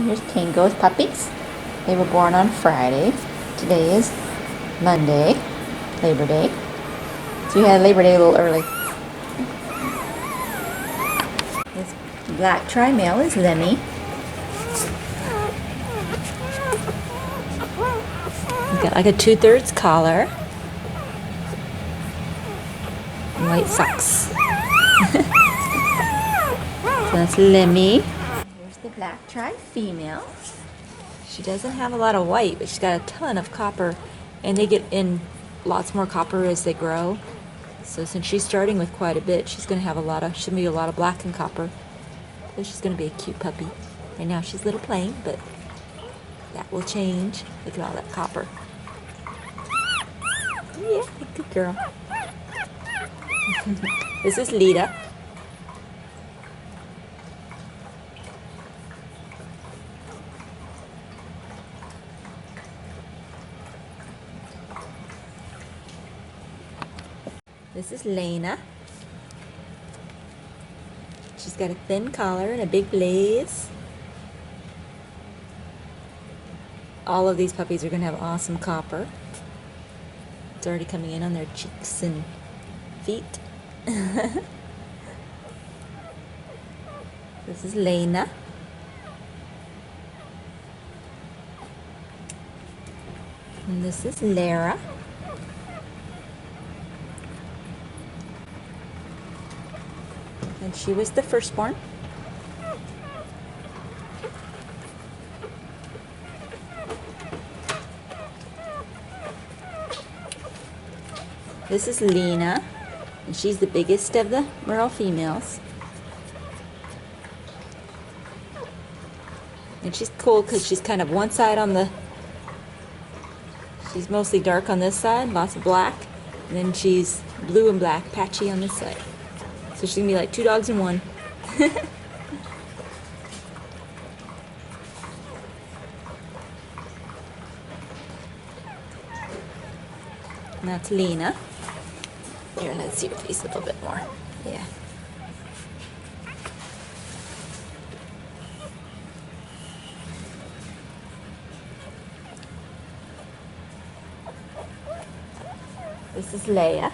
Here's Tango Puppies. They were born on Friday. Today is Monday, Labor Day. So we had Labor Day a little early. This black tri-male is Lemmy. He's got like a 2/3 collar. And white socks. So that's Lemmy. Here's the black tri-female. She doesn't have a lot of white, but she's got a ton of copper. And they get in lots more copper as they grow. So since she's starting with quite a bit, she's going to have a lot of black and copper. So she's going to be a cute puppy. Right now she's a little plain, but that will change. Look at all that copper. Yeah, good girl. This is Lita. This is Lena. She's got a thin collar and a big blaze. All of these puppies are going to have awesome copper. It's already coming in on their cheeks and feet. This is Lena. And this is Lara. And she was the firstborn. This is Lena, and she's the biggest of the Merle females. And she's cool because she's kind of one side on the... She's mostly dark on this side, lots of black, and then she's blue and black, patchy on this side. So she's going to be like two dogs in one. And that's Lena. Here, let's see her face a little bit more. Yeah. This is Leia.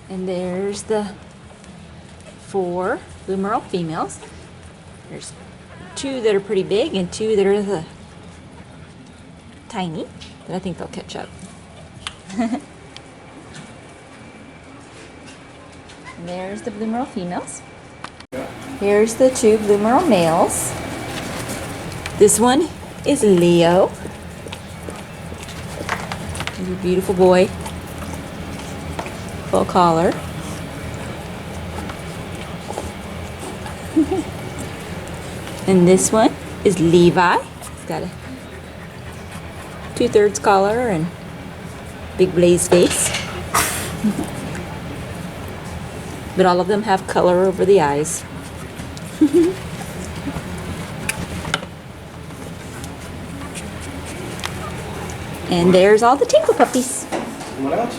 And there's the 4 blue Merle females. There's 2 that are pretty big and 2 that are the tiny, but I think they'll catch up. And there's the blue Merle females. Here's the 2 blue Merle males. This one is Leo. He's a beautiful boy. Full collar. And this one is Levi. He's got a 2/3 collar and big blaze face. But all of them have color over the eyes. And there's all the Tango Puppies. What else?